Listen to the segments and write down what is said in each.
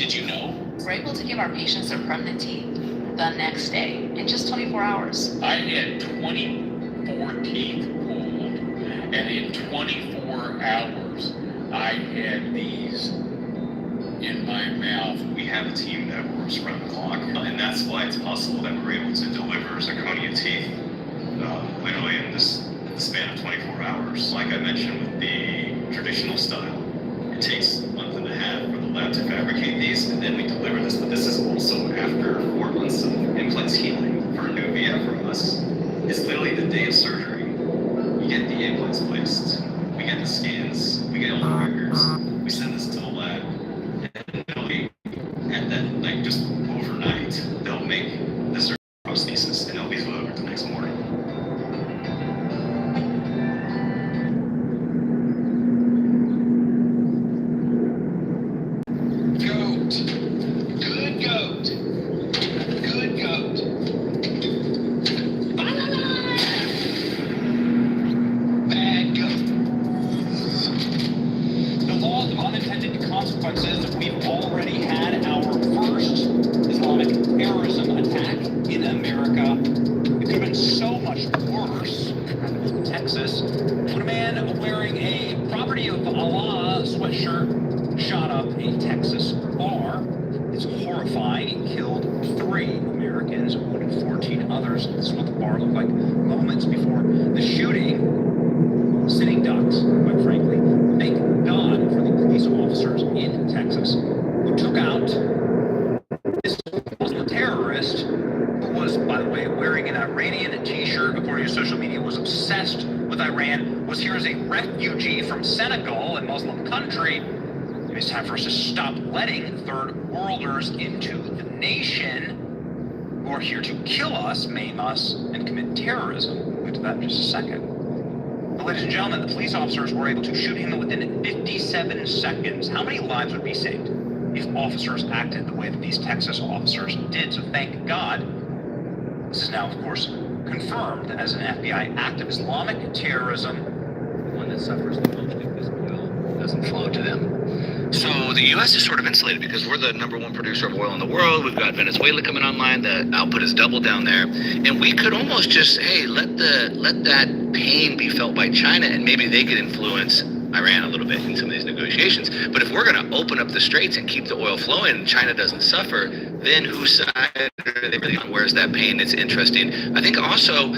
Did you know? We're able to give our patients their permanent teeth the next day in just 24 hours. I had 24 teeth pulled, and in 24 hours, I had these in my mouth. We have a team that works around the clock, and that's why it's possible that we're able to deliver zirconia teeth literally in this span of 24 hours. Like I mentioned with the traditional style, it takes a month and a half for the lab to fabricate these, and then we deliver this. But this is also after 4 months of implants healing. For a new VF from us, it's literally the day of surgery. You get the implants placed, we get the scans, we get all the records, we send this to the lab, and literally at that, like just overnight, they'll make the surgical prosthesis and they'll be delivered the next morning. Good goat. Good goat. Bad goat. The law of unintended consequences. We've already had our first Islamic terrorism attack in America. It could have been so much worse. In Texas, when a man wearing a Property of Allah sweatshirt shot up a Texas bar. It's horrifying. He killed 3 Americans, wounded 14 others. This is what the bar looked like moments before the shooting. Sitting ducks, quite frankly. Thank God for the police officers in Texas who took out this Muslim terrorist who was, by the way, wearing an Iranian t-shirt, according to social media, was obsessed with Iran, was here as a refugee from Senegal, a Muslim country. It's time for us to stop letting third worlders into the nation who are here to kill us, maim us, and commit terrorism. We'll get to that in just a second. But ladies and gentlemen, the police officers were able to shoot him within 57 seconds. How many lives would be saved if officers acted the way that these Texas officers did? So thank God. This is now, of course, confirmed as an FBI act of Islamic terrorism. The one that suffers the most if this oil doesn't flow to them. So the U.S. is sort of insulated because we're the #1 producer of oil in the world. We've got Venezuela coming online. The output is double down there, and we could almost just let that pain be felt by China, and maybe they could influence Iran a little bit in some of these negotiations. But if we're going to open up the straits and keep the oil flowing, and China doesn't suffer, then whose side are they really on? Where's that pain? It's interesting. I think also,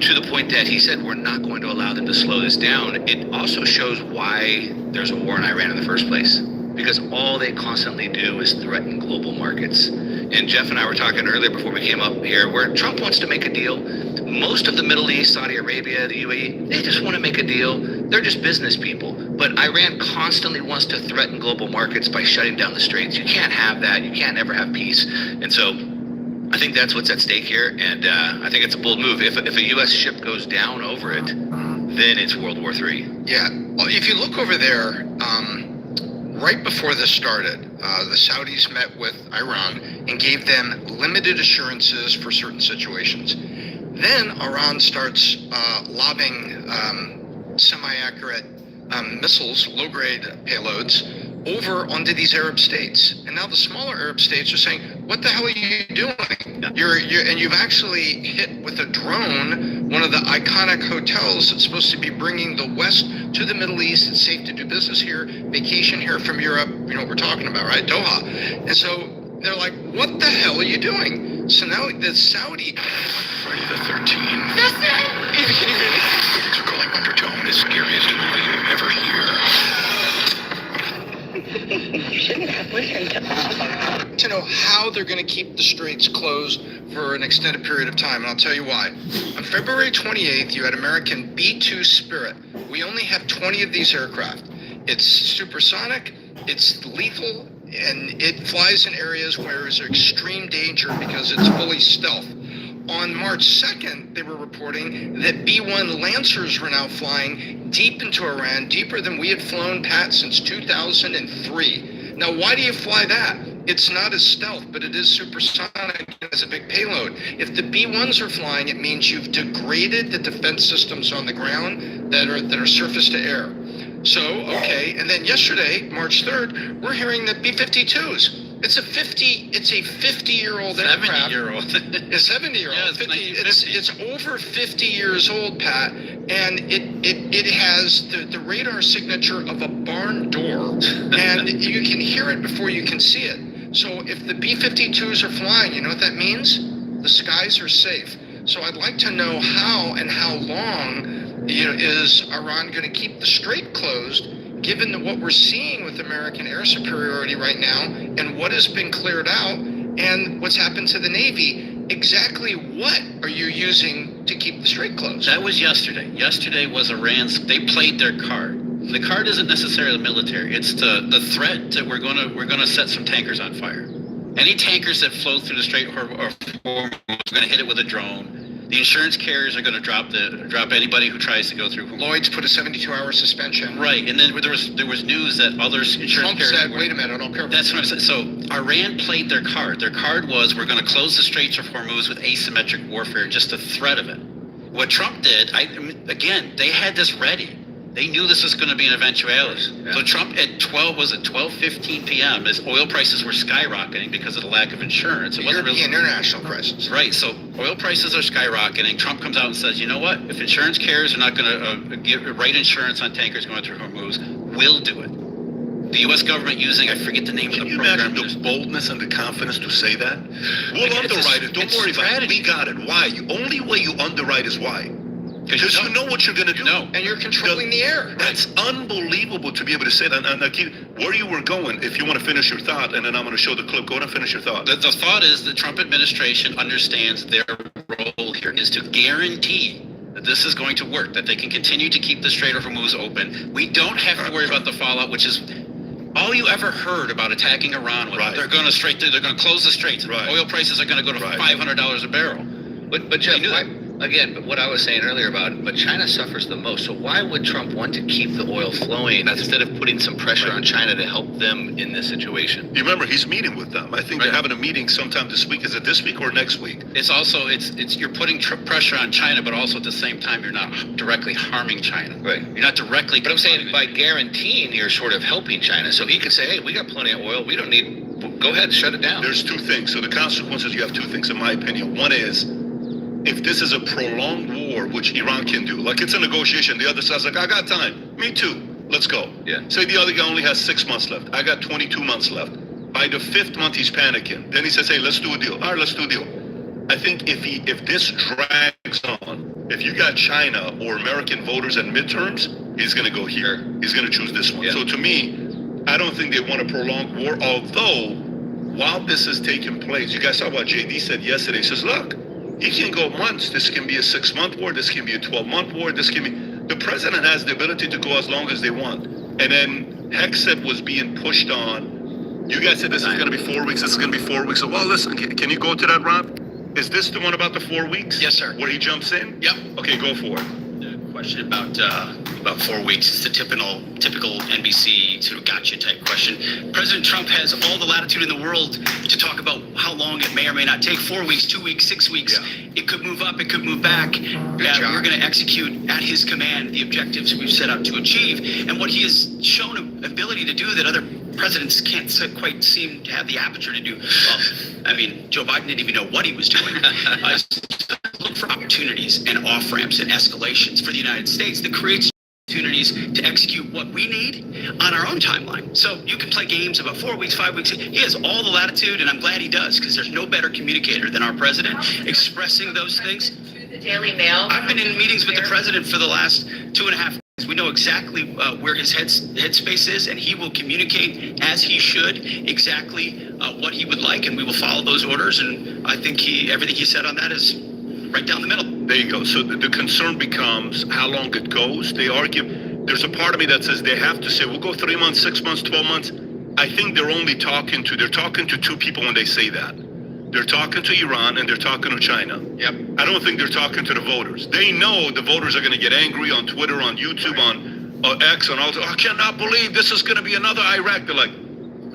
to the point that he said we're not going to allow them to slow this down, it also shows why there's a war in Iran in the first place. Because all they constantly do is threaten global markets. And Jeff and I were talking earlier before we came up here, where Trump wants to make a deal. Most of the Middle East, Saudi Arabia, the UAE, they just want to make a deal. They're just business people. But Iran constantly wants to threaten global markets by shutting down the straits. You can't have that. You can't ever have peace. And so I think that's what's at stake here, and I think it's a bold move. If a U.S. ship goes down over it, then it's World War III. Yeah, well, if you look over there, right before this started, the Saudis met with Iran and gave them limited assurances for certain situations. Then Iran starts lobbing semi-accurate missiles, low-grade payloads, over onto these Arab states. And now the smaller Arab states are saying, what the hell are you doing? And you've actually hit with a drone one of the iconic hotels that's supposed to be bringing the West to the Middle East. It's safe to do business here, vacation here from Europe. You know what we're talking about, right? Doha. And so they're like, what the hell are you doing? So now the Saudi... Friday the 13th. That's it! Critics are calling Undertone the scariest movie you'll ever hear. You shouldn't have listened to us. To know how they're going to keep the straits closed for an extended period of time, and I'll tell you why. On February 28th, you had American B-2 Spirit. We only have 20 of these aircraft. It's supersonic, it's lethal, and it flies in areas where there's extreme danger because it's fully stealth. On March 2nd, they were reporting that B-1 Lancers were now flying deep into Iran, deeper than we had flown, Pat, since 2003. Now, why do you fly that? It's not as stealth, but it is supersonic and has a big payload. If the B-1s are flying, it means you've degraded the defense systems on the ground that are surface to air. So, okay, and then yesterday, March 3rd, we're hearing that B-52s It's a 50-year-old aircraft. 70-year-old. A 70-year-old. Yeah, it's 50. It's over 50 years old, Pat, and it has the radar signature of a barn door, and you can hear it before you can see it. So if the B-52s are flying, you know what that means? The skies are safe. So I'd like to know how and how long, is Iran going to keep the strait closed, given what we're seeing with American air superiority right now, and what has been cleared out, and what's happened to the Navy. Exactly what are you using to keep the strait closed? That was yesterday. Yesterday was Iran's. They played their card. The card isn't necessarily military. It's the threat that we're gonna set some tankers on fire. Any tankers that flow through the Strait of Hormuz, we're gonna hit it with a drone. The insurance carriers are gonna drop anybody who tries to go through. Lloyd's put a 72-hour suspension. Right, and then there was news that other insurance Trump carriers said, "Wait a minute, I don't care." That's what I'm saying. So Iran played their card. Their card was, we're going to close the Straits of Hormuz with asymmetric warfare, just the threat of it. What Trump did, again, they had this ready. They knew this was going to be an eventuality. Yeah. So Trump at 12:15 p.m., as oil prices were skyrocketing because of the lack of insurance. It wasn't European international crisis. Right, so oil prices are skyrocketing. Trump comes out and says, you know what? If insurance carriers are not going to give right insurance on tankers going through Hormuz, we'll do it. The U.S. government using, I forget the name Can of the you program. imagine the boldness and the confidence to say that? We'll Again, it's underwrite it. Don't it's worry about it. strategy. We got it. Why? Only way you underwrite is why. Because you know what you're going to do. know. And you're controlling the air. That's unbelievable to be able to say that. And keep where you were going, if you want to finish your thought, and then I'm going to show the clip. Go ahead and finish your thought. The thought is the Trump administration understands their role here is to guarantee that this is going to work, that they can continue to keep the Strait of Hormuz open. We don't have to worry about the fallout, which is all you ever heard about attacking Iran. Right. They're going to close the straits. Right. Oil prices are going to go to Right. $500 a barrel. But Jeff, but what I was saying earlier but China suffers the most. So why would Trump want to keep the oil flowing instead of putting some pressure on China to help them in this situation? You remember, he's meeting with them. I think they're having a meeting sometime this week. Is it this week or next week? It's also you're putting pressure on China, but also at the same time you're not directly harming China. Right. You're not directly. But I'm saying by guaranteeing, you're sort of helping China. So he could say, hey, we got plenty of oil. We don't need, go ahead, shut it down. There's two things. So the consequences, you have two things, in my opinion. One is, if this is a prolonged war, which Iran can do, like it's a negotiation, the other side's like, I got time. Me too. Let's go. Yeah. Say the other guy only has 6 months left. I got 22 months left. By the 5th month, he's panicking. Then he says, hey, let's do a deal. All right, let's do a deal. I think if this drags on, if you got China or American voters at midterms, he's going to go here. He's going to choose this one. Yeah. So to me, I don't think they want a prolonged war, although while this is taking place, you guys saw what JD said yesterday. He says, look, it can go months. This can be a 6-month war. This can be a 12-month war. This can be... The president has the ability to go as long as they want. And then Hexet was being pushed on. You guys said this is going to be 4 weeks. This is going to be 4 weeks. So, well, listen, can you go to that, Rob? Is this the one about the 4 weeks? Yes, sir. Where he jumps in? Yep. Okay, go for it. The question about 4 weeks is the typical NBC sort of gotcha type question. President Trump has all the latitude in the world to talk about how long it may or may not take. 4 weeks, 2 weeks, 6 weeks. Yeah. It could move up, it could move back. We're going to execute at his command the objectives we've set out to achieve. And what he has shown an ability to do that other presidents can't quite seem to have the aperture to do. Well, I mean, Joe Biden didn't even know what he was doing. Look for opportunities and off-ramps and escalations for the United States that creates opportunities to execute what we need on our own timeline. So you can play games about 4 weeks, 5 weeks. He has all the latitude, and I'm glad he does, because there's no better communicator than our president expressing those things. The Daily Mail. I've been in meetings with the president for the last 2.5 weeks. We know exactly where his headspace is, and he will communicate as he should exactly what he would like, and we will follow those orders. And I think everything he said on that is right down the middle. There you go. So the concern becomes how long it goes. They argue. There's a part of me that says they have to say, we'll go 3 months, 6 months, 12 months. I think they're talking to two people when they say that. They're talking to Iran and they're talking to China. Yep. I don't think they're talking to the voters. They know the voters are going to get angry on Twitter, on YouTube, on X, on all. I cannot believe this is going to be another Iraq. They're like,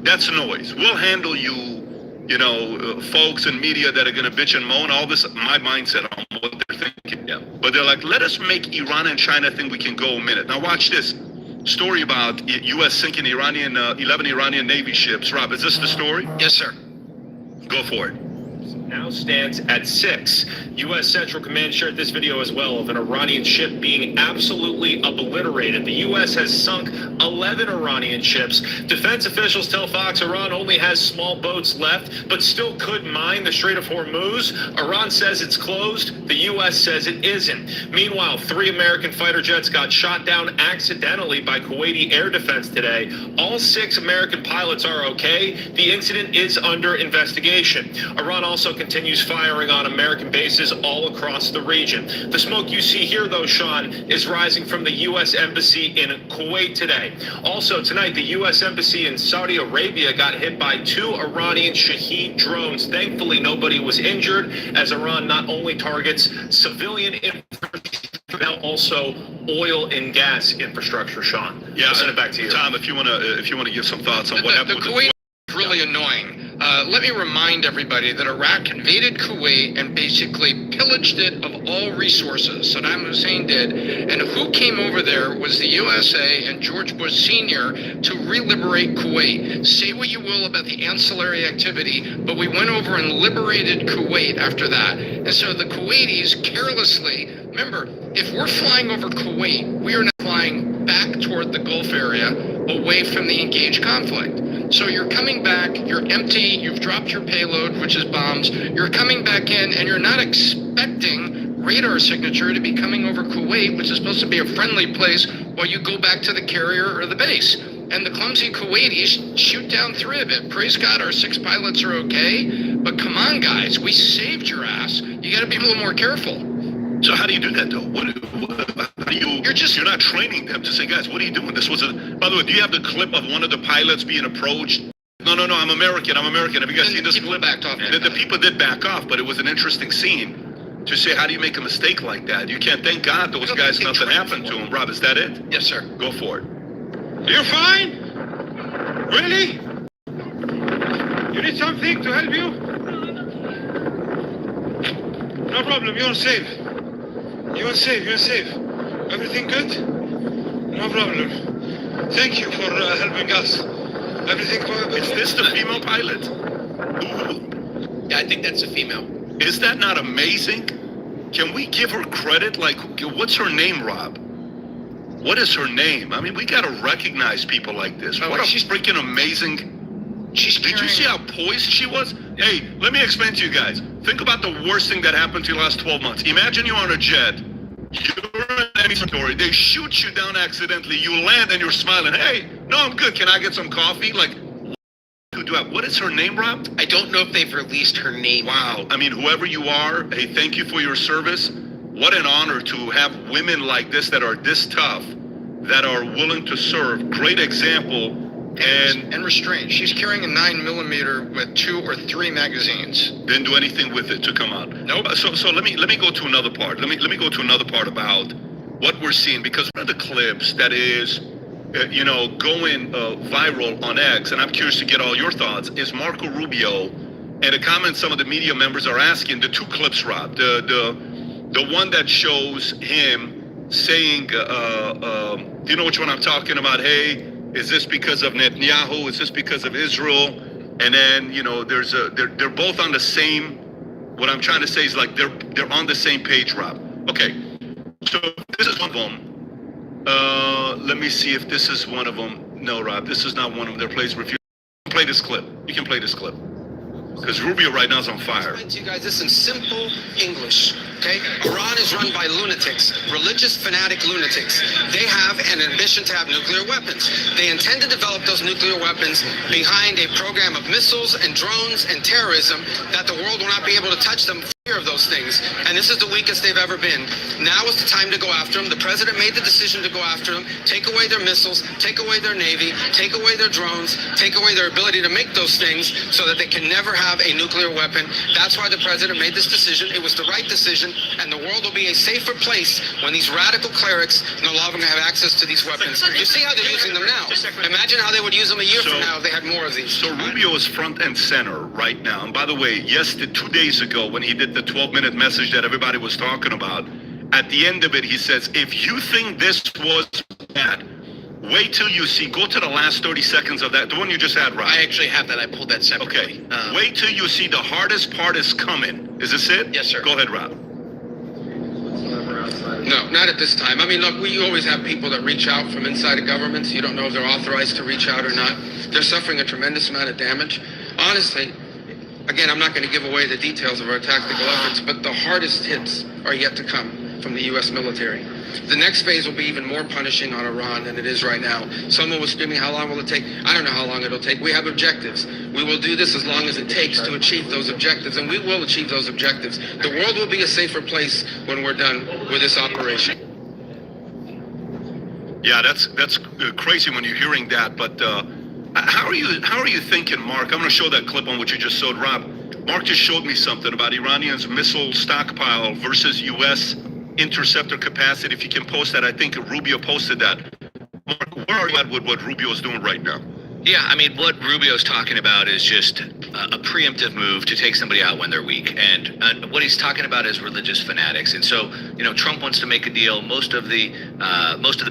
that's noise. We'll handle you, folks and media that are going to bitch and moan. All this, my mindset on what they're thinking. Yeah. But they're like, let us make Iran and China think we can go a minute. Now watch this. story about U.S. sinking 11 Iranian Navy ships. Rob, is this the story? Yes, sir. Go for it. Now stands at 6. U.S. Central Command shared this video as well of an Iranian ship being absolutely obliterated. The U.S. has sunk 11 Iranian ships. Defense officials tell Fox Iran only has small boats left, but still could mine the Strait of Hormuz. Iran says it's closed. The U.S. says it isn't. Meanwhile, 3 American fighter jets got shot down accidentally by Kuwaiti air defense today. All 6 American pilots are okay. The incident is under investigation. Iran also continues firing on American bases all across the region. The smoke you see here, though, Sean, is rising from the U.S. Embassy in Kuwait today. Also tonight, the U.S. Embassy in Saudi Arabia got hit by 2 Iranian Shahed drones. Thankfully, nobody was injured, as Iran not only targets civilian infrastructure, but also oil and gas infrastructure. Sean, Yeah, I'll send it back to you. Tom, if you want to give some thoughts on what happened. The Kuwait is really annoying. Let me remind everybody that Iraq invaded Kuwait and basically pillaged it of all resources. Saddam Hussein did. And who came over there was the USA and George Bush Sr. to re-liberate Kuwait. Say what you will about the ancillary activity, but we went over and liberated Kuwait after that. And so the Kuwaitis carelessly, remember, if we're flying over Kuwait, we are now flying back toward the Gulf area, away from the engaged conflict. So you're coming back, you're empty, you've dropped your payload, which is bombs, you're coming back in, and you're not expecting radar signature to be coming over Kuwait, which is supposed to be a friendly place, while you go back to the carrier or the base. And the clumsy Kuwaitis shoot down 3 of it. Praise God, our 6 pilots are okay, but come on, guys, we saved your ass. You gotta be a little more careful. So how do you do that, though? How do you? You're not training them to say, guys, what are you doing? This was a. By the way, do you have the clip of one of the pilots being approached? No, I'm American. Have you guys seen this clip? Backed off. The people did back off, but it was an interesting scene to say, how do you make a mistake like that? You can't. Thank God those guys, nothing happened to them. Rob, is that it? Yes, sir. Go for it. You're fine? Really? You need something to help you? No problem, you're safe. You're safe. Everything good? No problem. Thank you for helping us. Everything good? Is this the female pilot? Yeah, I think that's a female. Is that not amazing? Can we give her credit? Like, what's her name, Rob? What is her name? I mean, we got to recognize people like this. Oh, what a she's freaking amazing... Did you see how poised she was? Hey, let me explain to you guys. Think about the worst thing that happened to you last 12 months. Imagine you're on a jet. You're in any story. They shoot you down accidentally. You land and you're smiling. Hey, no, I'm good. Can I get some coffee? Like, what is her name, Rob? I don't know if they've released her name. Wow. I mean, whoever you are, hey, thank you for your service. What an honor to have women like this that are this tough, that are willing to serve. Great example. And restraint. She's carrying a 9mm with 2 or 3 magazines. Didn't do anything with it to come out. Nope. So let me go to another part. Let me go to another part about what we're seeing, because one of the clips that is, going viral on X, and I'm curious to get all your thoughts, is Marco Rubio, and the comments some of the media members are asking. The 2 clips, Rob, the one that shows him saying, do you know which one I'm talking about? Hey. Is this because of Netanyahu? Is this because of Israel? And then, they're both on the same, what I'm trying to say is like they're on the same page, Rob. Okay, so this is one of them. Let me see if this is one of them. No, Rob, this is not one of them. Their plays refuse. Play this clip. You can play this clip. Because Rubio right now is on fire. I'll explain to you guys this in simple English, okay? Iran is run by lunatics, religious fanatic lunatics. They have an ambition to have nuclear weapons. They intend to develop those nuclear weapons behind a program of missiles and drones and terrorism that the world will not be able to touch them. Of those things, and this is the weakest they've ever been. Now is the time to go after them. The president made the decision to go after them, take away their missiles, take away their navy, take away their drones, take away their ability to make those things so that they can never have a nuclear weapon. That's why the president made this decision. It was the right decision, and the world will be a safer place when these radical clerics no longer have access to these weapons. You see how they're using them now. Imagine how they would use them a year from now if they had more of these. So Rubio is front and center right now. And by the way, 2 days ago when he did the 12-minute message that everybody was talking about, at the end of it, he says, if you think this was bad, Wait till you see. Go to the last 30 seconds of that. The one you just had, Rob. I actually have that. I pulled that separately. Okay. Wait till you see the hardest part is coming. Is this it? Yes, sir. Go ahead, Rob. No, not at this time. I mean, look, we always have people that reach out from inside of governments. You don't know if they're authorized to reach out or not. They're suffering a tremendous amount of damage. Honestly, again, I'm not going to give away the details of our tactical efforts, but the hardest hits are yet to come from the U.S. military. The next phase will be even more punishing on Iran than it is right now. Someone was screaming, how long will it take? I don't know how long it'll take. We have objectives. We will do this as long as it takes to achieve those objectives, and we will achieve those objectives. The world will be a safer place when we're done with this operation. Yeah, that's crazy when you're hearing that. But how are you thinking, Mark? I'm going to show that clip on what you just showed, Rob. Mark just showed me something about Iranians' missile stockpile versus U.S. interceptor capacity. If you can post that, I think Rubio posted that. Mark, where are you at with what Rubio's doing right now? Yeah, I mean, what Rubio's talking about is just a preemptive move to take somebody out when they're weak. And what he's talking about is religious fanatics. And so, Trump wants to make a deal. Most of the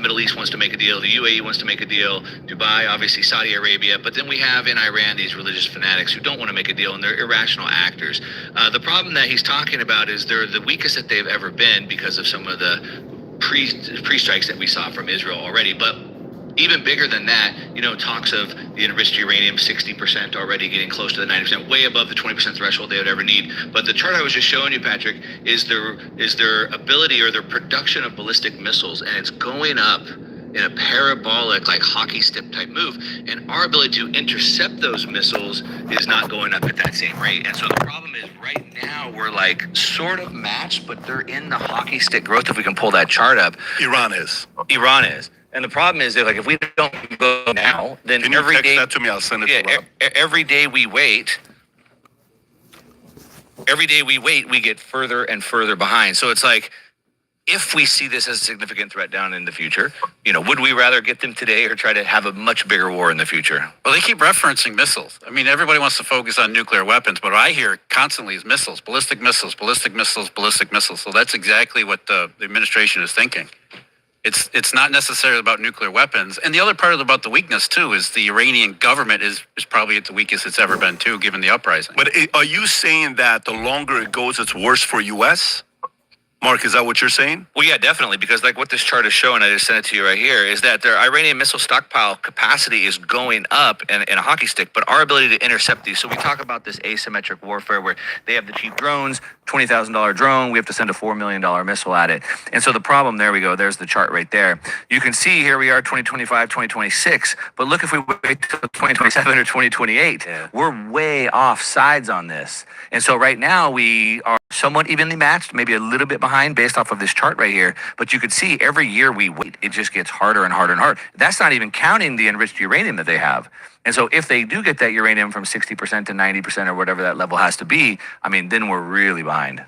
Middle East wants to make a deal. The UAE wants to make a deal. Dubai, obviously Saudi Arabia. But then we have in Iran these religious fanatics who don't want to make a deal, and they're irrational actors. The problem that he's talking about is they're the weakest that they've ever been because of some of the pre-strikes that we saw from Israel already. But even bigger than that, talks of the enriched uranium, 60% already getting close to the 90%, way above the 20% threshold they would ever need. But the chart I was just showing you, Patrick, is their ability or their production of ballistic missiles, and it's going up in a parabolic, like hockey stick type move. And our ability to intercept those missiles is not going up at that same rate. And so the problem is right now we're like sort of matched, but they're in the hockey stick growth. If we can pull that chart up. Iran is. And the problem is that, like, if we don't go now, then Can you every text day that to me? I'll send it to Rob. every day we wait, we get further and further behind. So it's like, if we see this as a significant threat down in the future, would we rather get them today or try to have a much bigger war in the future? Well, they keep referencing missiles. I mean, everybody wants to focus on nuclear weapons, but what I hear constantly is missiles, ballistic missiles, ballistic missiles, ballistic missiles. So that's exactly what the administration is thinking. It's not necessarily about nuclear weapons. And the other part about the weakness, too, is the Iranian government is probably at the weakest it's ever been, too, given the uprising. But are you saying that the longer it goes, it's worse for U.S.? Mark, is that what you're saying? Well, yeah, definitely, because like what this chart is showing, I just sent it to you right here, is that their Iranian missile stockpile capacity is going up in a hockey stick, but our ability to intercept these. So we talk about this asymmetric warfare where they have the cheap drones, $20,000 drone, we have to send a $4 million missile at it. And so the problem, there we go, there's the chart right there. You can see here we are 2025, 2026, but look if we wait till 2027 or 2028, we're way off sides on this. And so right now we are somewhat evenly matched, maybe a little bit behind based off of this chart right here. But you could see every year we wait, it just gets harder and harder and harder. That's not even counting the enriched uranium that they have. And so if they do get that uranium from 60% to 90% or whatever that level has to be, I mean, then we're really behind.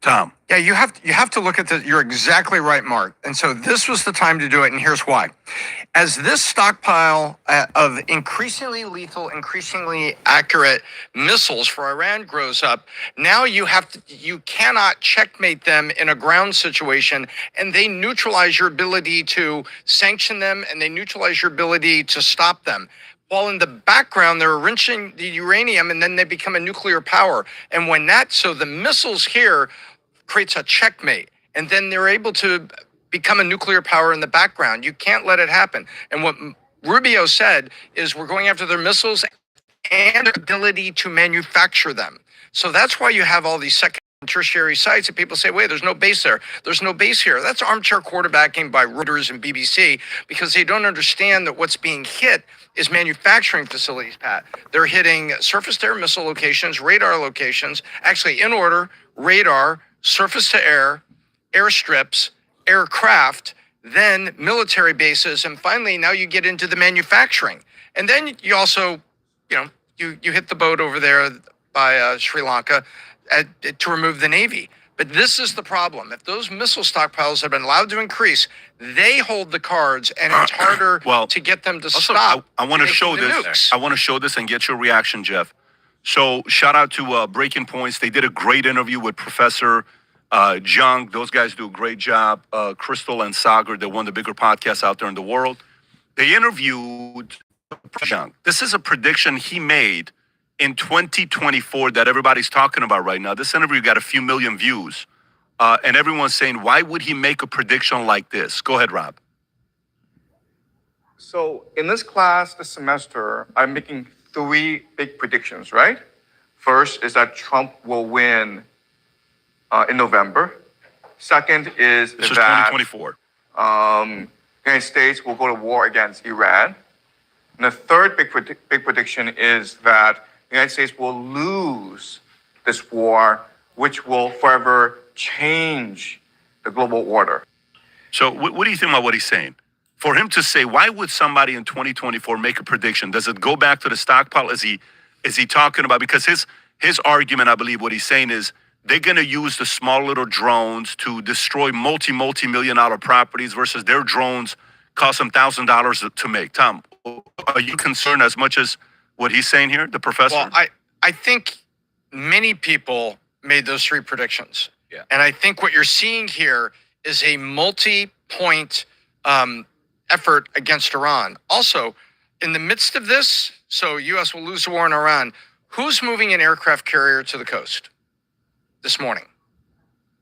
Tom. Yeah, you have to look at the, you're exactly right, Mark. And so this was the time to do it, and here's why. As this stockpile of increasingly lethal, increasingly accurate missiles for Iran grows up, now you cannot checkmate them in a ground situation, and they neutralize your ability to sanction them, and they neutralize your ability to stop them. While in the background, they're enriching the uranium, and then they become a nuclear power. And so the missiles here creates a checkmate, and then they're able to become a nuclear power in the background. You can't let it happen. And what Rubio said is we're going after their missiles and their ability to manufacture them. So that's why you have all these second and tertiary sites that people say, wait, there's no base there. There's no base here. That's armchair quarterbacking by Reuters and BBC because they don't understand that what's being hit is manufacturing facilities, Pat. They're hitting surface-to-air missile locations, radar locations, actually in order, radar, surface-to-air, airstrips, aircraft, then military bases, and finally now you get into the manufacturing. And then you also, you hit the boat over there by Sri Lanka to remove the Navy. But this is the problem. If those missile stockpiles have been allowed to increase, they hold the cards, and it's harder to get them to stop. I want to show this. Nukes. I want to show this and get your reaction, Jeff. So shout out to Breaking Points. They did a great interview with Professor Jung. Those guys do a great job. Crystal and Sagar, they're one of the bigger podcasts out there in the world. They interviewed Young. This is a prediction he made in 2024 that everybody's talking about right now. This interview got a few million views, and everyone's saying, why would he make a prediction like this? Go ahead, Rob. So in this class this semester, I'm making three big predictions, right? First is that Trump will win in November. Second is This is that 2024. United States will go to war against Iran. And the third big prediction is that the United States will lose this war, which will forever change the global order. So what do you think about what he's saying? For him to say, why would somebody in 2024 make a prediction? Does it go back to the stockpile? Is he talking about, because his argument, I believe what he's saying is they're going to use the small little drones to destroy multi-million dollar properties versus their drones cost them $1,000 to make. Tom, are you concerned as much as what he's saying here, the professor? Well, I think many people made those three predictions. Yeah. And I think what you're seeing here is a multi-point effort against Iran. Also, in the midst of this, so U.S. will lose the war in Iran, who's moving an aircraft carrier to the coast this morning?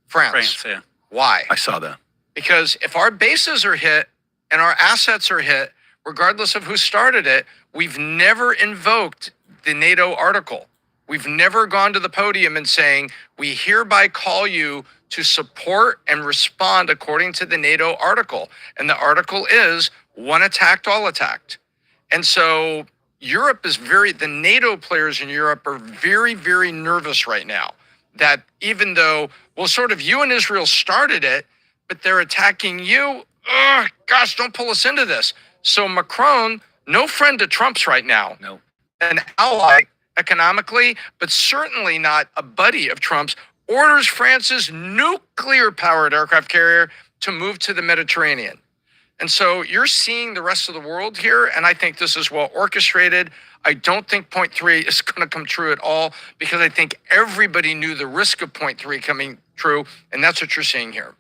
France. Yeah. Why? I saw that. Because if our bases are hit and our assets are hit, regardless of who started it, we've never invoked the NATO article. We've never gone to the podium and saying, we hereby call you to support and respond according to the NATO article. And the article is one attacked, all attacked. And so Europe is the NATO players in Europe are very, very nervous right now that even though, well, sort of you and Israel started it, but they're attacking you. Ugh, gosh, don't pull us into this. So Macron, no friend to Trump's right now. No. An ally economically, but certainly not a buddy of Trump's, orders France's nuclear-powered aircraft carrier to move to the Mediterranean. And so you're seeing the rest of the world here, and I think this is well orchestrated. I don't think point 3 is going to come true at all because I think everybody knew the risk of point 3 coming true, and that's what you're seeing here.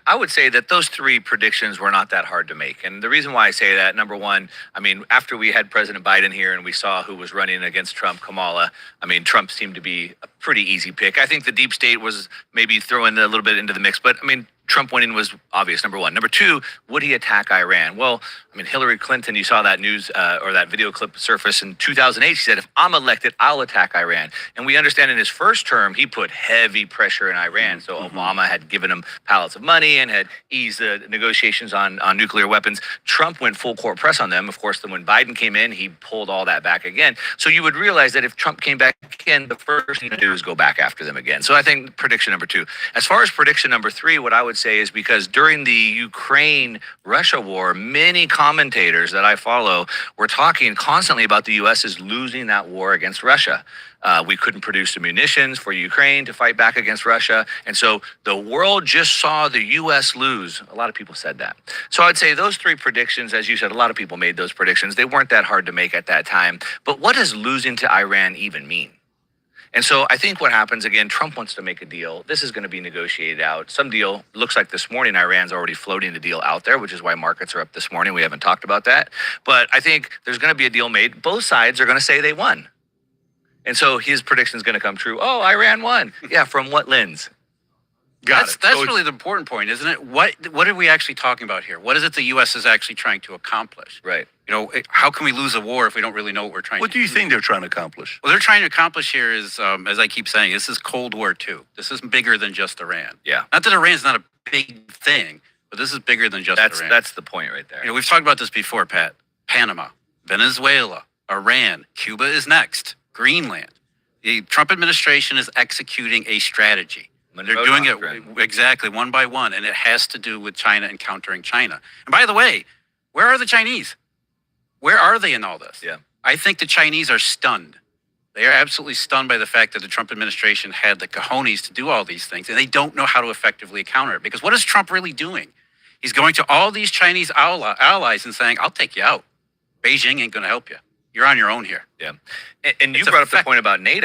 I would say that those three predictions were not that hard to make. And the reason why I say that, number one, I mean, after we had President Biden here and we saw who was running against Trump, Kamala, I mean, Trump seemed to be a pretty easy pick. I think the deep state was maybe throwing a little bit into the mix, but I mean, Trump winning was obvious, number one. Number two, would he attack Iran? Well, I mean, Hillary Clinton, you saw that news or that video clip surface in 2008. She said, if I'm elected, I'll attack Iran. And we understand in his first term, he put heavy pressure in Iran. So Obama had given him pallets of money and had eased the negotiations on nuclear weapons. Trump went full court press on them. Of course, then when Biden came in, he pulled all that back again. So you would realize that if Trump came back in, the first thing to do is go back after them again. So I think prediction number two. As far as prediction number three, what I would say is because during the Ukraine-Russia war, many commentators that I follow were talking constantly about the U.S. is losing that war against Russia. We couldn't produce the munitions for Ukraine to fight back against Russia. And so the world just saw the U.S. lose. A lot of people said that. So I'd say those three predictions, as you said, a lot of people made those predictions. They weren't that hard to make at that time. But what does losing to Iran even mean? And so I think what happens, again, Trump wants to make a deal. This is going to be negotiated out. Some deal, looks like this morning, Iran's already floating the deal out there, which is why markets are up this morning. We haven't talked about that. But I think there's going to be a deal made. Both sides are going to say they won. And so his prediction is going to come true. Oh, Iran won. Yeah, from what lens? That's really the important point, isn't it? What are we actually talking about here? What is it the U.S. is actually trying to accomplish? Right. You know, how can we lose a war if we don't really know what we're trying to do? What do you think they're trying to accomplish? What they're trying to accomplish here is, as I keep saying, this is Cold War II. This is bigger than just Iran. Yeah. Not that Iran's not a big thing, but this is bigger than just Iran. That's the point right there. You know, we've talked about this before, Pat. Panama, Venezuela, Iran, Cuba is next, Greenland. The Trump administration is executing a strategy. They're doing it exactly one by one, and it has to do with China and countering China. And by the way, where are the Chinese? Where are they in all this? Yeah. I think the Chinese are stunned. They are absolutely stunned by the fact that the Trump administration had the cojones to do all these things, and they don't know how to effectively counter it. Because what is Trump really doing? He's going to all these Chinese allies and saying, I'll take you out. Beijing ain't going to help you. You're on your own here. Yeah. And you brought up the point about NATO.